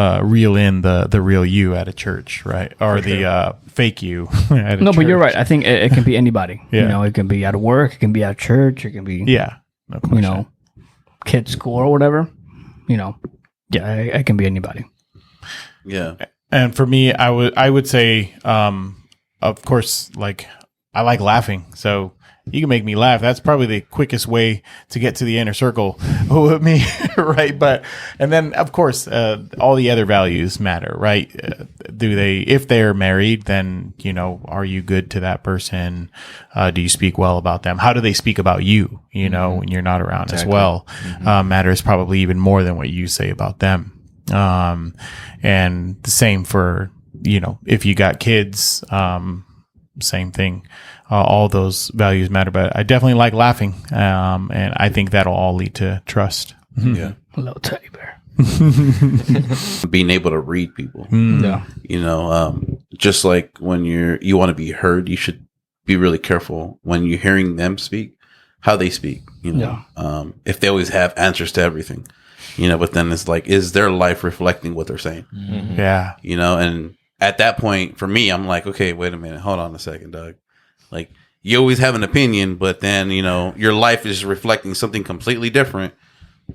in the real you at a church, right? Or the fake you at a No, church. but you're right. I think it can be anybody. Yeah. You know, it can be at work, it can be at church, it can be no question. you know, kids' school or whatever. You know, yeah, it can be anybody. Yeah. And for me, I would say, of course, like, I like laughing, so you can make me laugh. That's probably the quickest way to get to the inner circle with me, right? But, and then of course, all the other values matter, right? If they're married, then, you know, are you good to that person? Do you speak well about them? How do they speak about you, you know, when you're not around as well? Matters probably even more than what you say about them. And the same for, you know, if you got kids, same thing. All those values matter, but I definitely like laughing. And I think that'll all lead to trust. Yeah. Little teddy bear. Being able to read people. Yeah. You know, just like when you want to be heard, you should be really careful when you're hearing them speak, how they speak, you know, if they always have answers to everything, you know, but then it's like, is their life reflecting what they're saying? Yeah. You know, and at that point for me, I'm like, okay, wait a minute. Hold on a second, Doug. Like, you always have an opinion, but then, you know, your life is reflecting something completely different.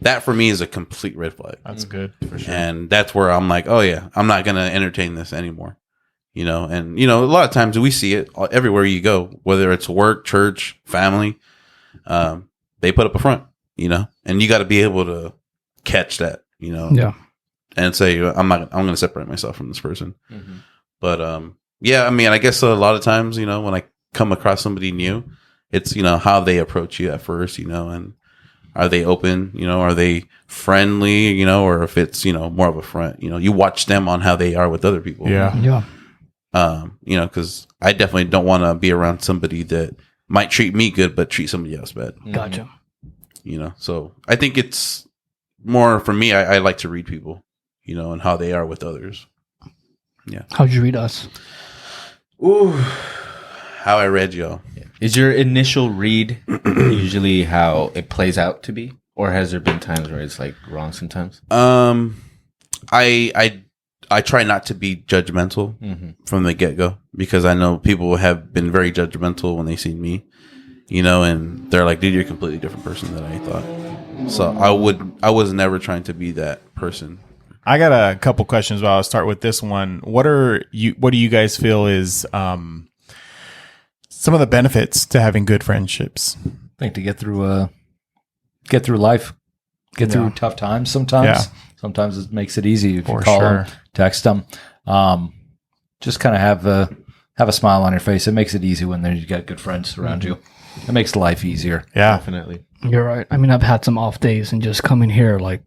That for me is a complete red flag. That's good for sure. And that's where I'm like, oh yeah, I'm not going to entertain this anymore. You know, and, you know, a lot of times we see it everywhere you go, whether it's work, church, family, they put up a front, you know, and you got to be able to catch that, you know, and say, I'm going to separate myself from this person. But, yeah, I mean, I guess a lot of times, you know, when I come across somebody new, it's, you know, how they approach you at first, you know, and are they open, you know, are they friendly, you know, or if it's, you know, more of a front, you know, you watch them on how they are with other people. Yeah. You know, because I definitely don't want to be around somebody that might treat me good but treat somebody else bad. Gotcha. You know, so I think it's more for me, I like to read people, you know, and how they are with others. Yeah. How'd you read us? Ooh, how I read y'all. Is your initial read usually how it plays out to be, or has there been times where it's like wrong sometimes? I try not to be judgmental from the get go, because I know people have been very judgmental when they see me, you know, and they're like, "Dude, you're a completely different person than I thought." So I was never trying to be that person. I got a couple questions, but I'll start with this one. What do you guys feel is some of the benefits to having good friendships? I think to get through life, through tough times sometimes. Yeah. Sometimes it makes it easy if For you call sure. them, text them. Just kind of have a smile on your face. It makes it easy when you got good friends around you. It makes life easier. Yeah. Definitely. You're right. I mean, I've had some off days and just coming here like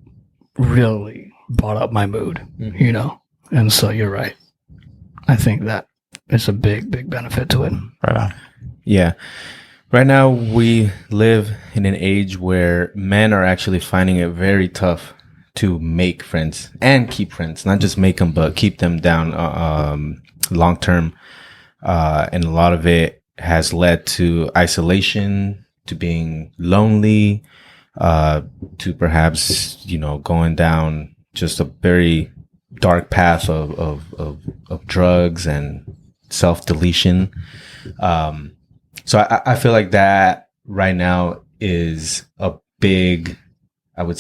really brought up my mood, you know? And so you're right. I think that is a big, big benefit to it. Right on. Yeah. Right now, we live in an age where men are actually finding it very tough to make friends and keep friends. Not just make them, but keep them down long term. And a lot of it has led to isolation, to being lonely, to perhaps, going down just a very dark path of drugs and self-deletion. So I feel like that right now is a big, I would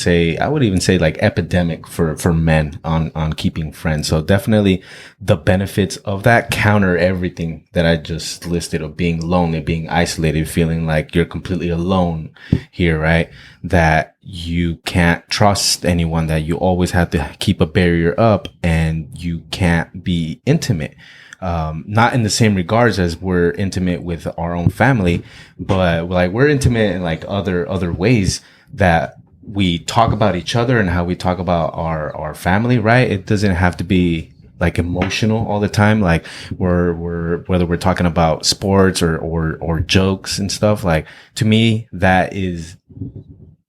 even say like epidemic for men on keeping friends. So definitely the benefits of that counter everything that I just listed of being lonely, being isolated, feeling like you're completely alone here, right? That you can't trust anyone, that you always have to keep a barrier up and you can't be intimate. Not in the same regards as we're intimate with our own family, but like we're intimate in like other ways that we talk about each other and how we talk about our family, right? It doesn't have to be like emotional all the time. Like whether we're talking about sports or jokes and stuff, like to me, that is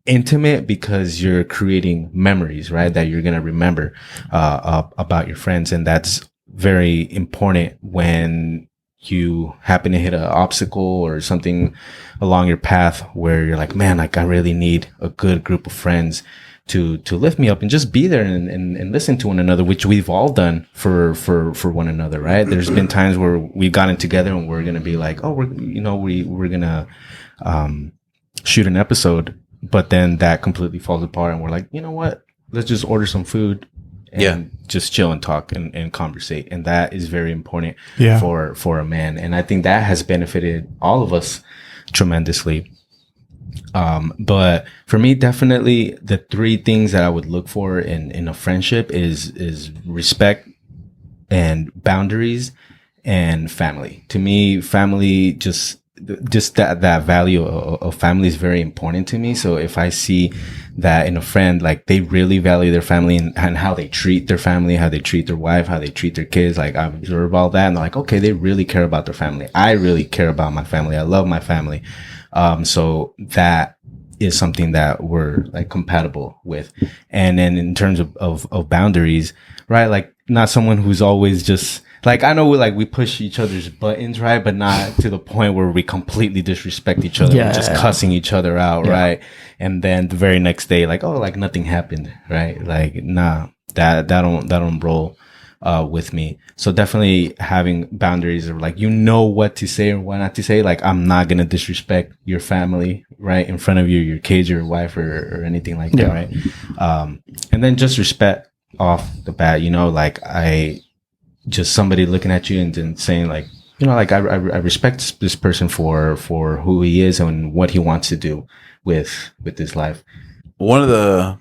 intimate because you're creating memories, right? That you're going to remember, about your friends. And that's very important when you happen to hit an obstacle or something along your path where you're like, man, like I really need a good group of friends to lift me up and just be there and listen to one another, which we've all done for one another, right? There's been times where we've gotten together and we're going to be like, oh, we're going to shoot an episode, but then that completely falls apart and we're like, you know what? Let's just order some food and just chill and talk and conversate. And that is very important for a man. And I think that has benefited all of us tremendously. But for me, definitely the three things that I would look for in a friendship is respect and boundaries and family. To me, family just that value of family is very important to me. So if I see that in a friend, like they really value their family and how they treat their family, how they treat their wife, how they treat their kids, like I observe all that and they're like, okay, they really care about their family. I really care about my family. I love my family. So that is something that we're like compatible with. And then in terms of boundaries, right? Like not someone who's always just like, I know we push each other's buttons, right? But not to the point where we completely disrespect each other. We're just cussing each other out, right? And then the very next day, like, oh, like nothing happened, right? Like, nah, that don't roll with me. So definitely having boundaries of like, what to say or what not to say. Like, I'm not going to disrespect your family, right? In front of you, your kids, your wife or anything like that, right? And then just respect off the bat, like just somebody looking at you and then saying like, like I respect this person for who he is and what he wants to do with his life. One of the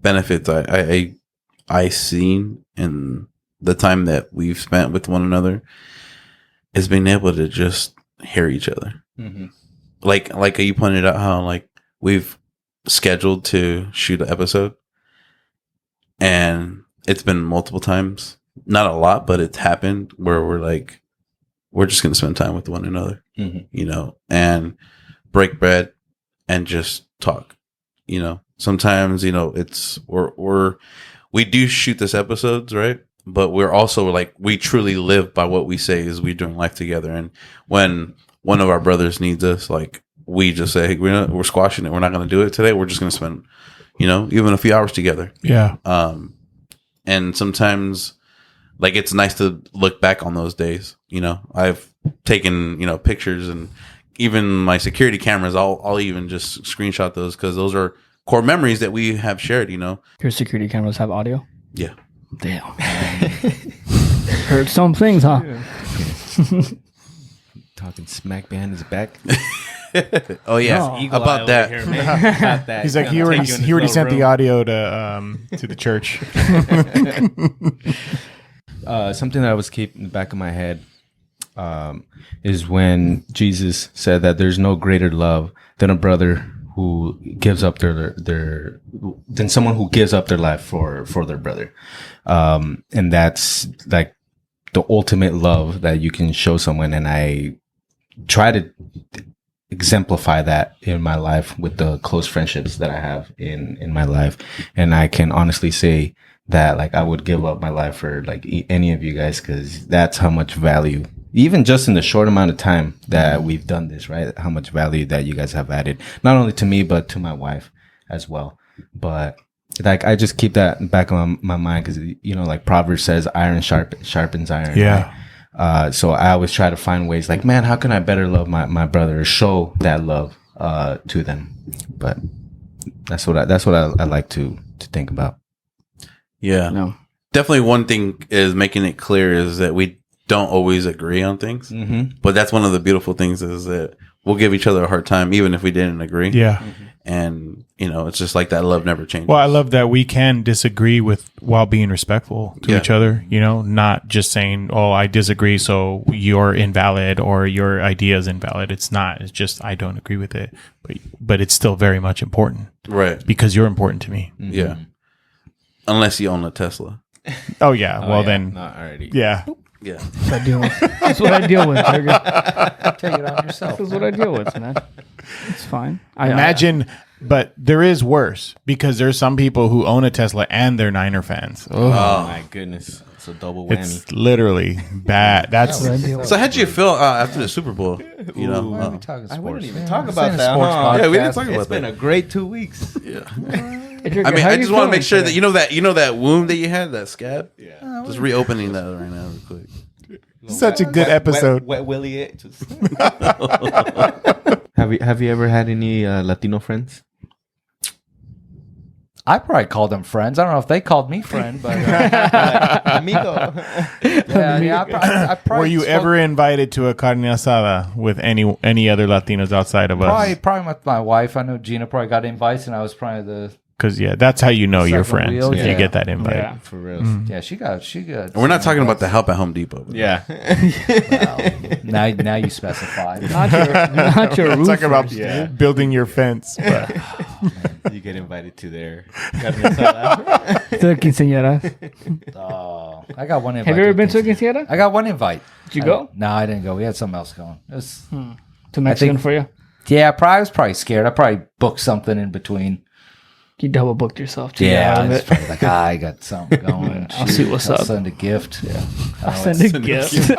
benefits I seen in the time that we've spent with one another is being able to just hear each other. Mm-hmm. Like you pointed out how like we've scheduled to shoot an episode and it's been multiple times. Not a lot, but it's happened where we're just going to spend time with one another, and break bread and just talk, sometimes, we do shoot this episodes, right? But we're also like, we truly live by what we say is we're doing life together. And when one of our brothers needs us, like we just say, hey, we're squashing it. We're not going to do it today. We're just going to spend, even a few hours together. Yeah. And sometimes, like, it's nice to look back on those days. I've taken, pictures and even my security cameras, I'll even just screenshot those because those are core memories that we have shared, Your security cameras have audio? Yeah. Damn. Heard some things, huh? Yeah. Talking smack behind his back. Oh, yeah. No. About that. Here, man. About that. He's like, he already sent the audio to the church. Something that I was keeping in the back of my head is when Jesus said that there's no greater love than a brother who gives up than someone who gives up their life for their brother. And that's like the ultimate love that you can show someone. And I try to exemplify that in my life with the close friendships that I have in my life. And I can honestly say that like I would give up my life for like any of you guys, because that's how much value, even just in the short amount of time that we've done this, right? How much value that you guys have added, not only to me, but to my wife as well. But like, I just keep that in the back of my mind, because, you know, like Proverbs says, iron sharpens iron. Yeah. Right? So I always try to find ways like, man, how can I better love my brother, or show that love to them? But that's what I like to think about. Yeah. No. Definitely one thing is making it clear is that we don't always agree on things. Mm-hmm. But that's one of the beautiful things, is that we'll give each other a hard time even if we didn't agree. Yeah. And, you know, it's just like that love never changes. Well, I love that we can disagree with while being respectful to Yeah. each other, you know, not just saying, oh, I disagree, so you're invalid or your idea is invalid. It's not. It's just I don't agree with it. But it's still very much important Right. because you're important to me. Mm-hmm. Yeah. Unless you own a Tesla. Oh, yeah. Well, then, not already. yeah. Yeah. That's what I deal with, Jurgy. Take it on yourself. This is what I deal with, man. It's fine. Imagine, but there is worse, because there's some people who own a Tesla and they're Niner fans. Oh my goodness, it's a double whammy. It's literally bad. That's what I deal with. So how'd you feel after the Super Bowl? You know, Why are we talking sports? I wouldn't even Yeah, talk this about ain't a that. sports Huh? yeah, we didn't podcast. talk about It's been that. a great 2 weeks. Yeah. Hey, Jurgy, I mean, how I you just want to feeling make sure today? that you know that wound that you had, that scab. Yeah. Just reopening that right now, real quick. such a good episode. Wet Willie it. Just have you ever had any Latino friends? I probably called them friends. I don't know if they called me friend, but Amigo. yeah, I probably Were you spoke- ever invited to a carne asada with any other Latinos outside of us? Probably with my wife. I know Gina probably got invites, and I was probably the Because that's how you know you're Second friends. wheel, If you yeah. get that invite. Yeah. For real. yeah. She got. We're not talking about the help at Home Depot. Yeah. Now you specify. Not your roofers, Talk about dude. building your fence. But You get invited to their carne asada. To the quinceañera. Oh, I got one invite. Have you ever been to a quinceañera? I got one invite. Did you go? No, I didn't go. We had something else going. It was, To Mexican for you? yeah, I was probably scared. I probably booked something in between. You double booked yourself. to get Yeah, out I of was it. probably like, I got something going. I'll see what's I'll up. Send a gift. Yeah, I'll send a gift.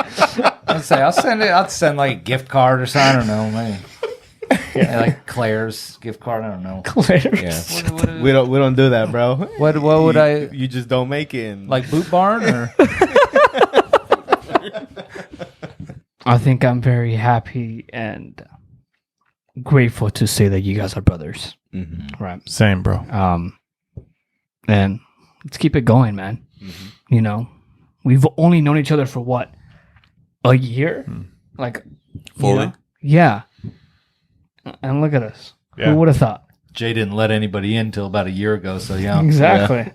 I'll send like a gift card or something. I don't know, maybe. Yeah, like Claire's gift card. I don't know. Claire's. What we don't do that, bro. What would I You just don't make it. like? Boot Barn or I think I'm very happy and grateful to say that you guys are brothers. Mm-hmm. Right. same, bro. And let's keep it going, man. You know, we've only known each other for what? A year? Like, Fully? you know? Yeah. And look at us. Yeah. Who would have thought? Jay didn't let anybody in until about a year ago. So yeah, Exactly.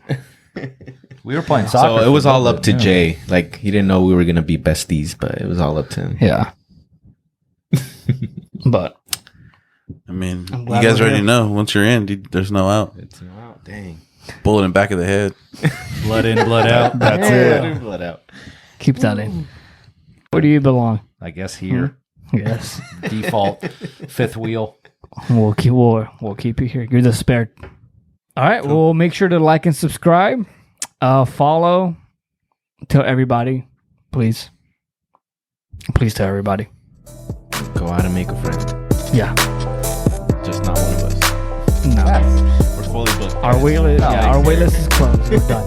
we were playing soccer. So it was for a all little up to bit, yeah. Jay. Like, he didn't know we were gonna be besties, but it was all up to him. Yeah. But I mean, I'm you glad guys we're already here. know. Once you're in, dude, there's no out. It's out. Dang. Bullet in the back of the head. Blood in, blood out. That's Yeah. it. Blood out. keep that in. Where do you belong? I guess here Yes. default fifth wheel. We'll keep you here. You're the spare. All right. Well, make sure to like and subscribe. Follow. Tell everybody, please. Please tell everybody. Go out and make a friend. Yeah. Just not one of us. No. We're fully booked. Our waitlist. Yeah. Our waitlist is closed. We're done.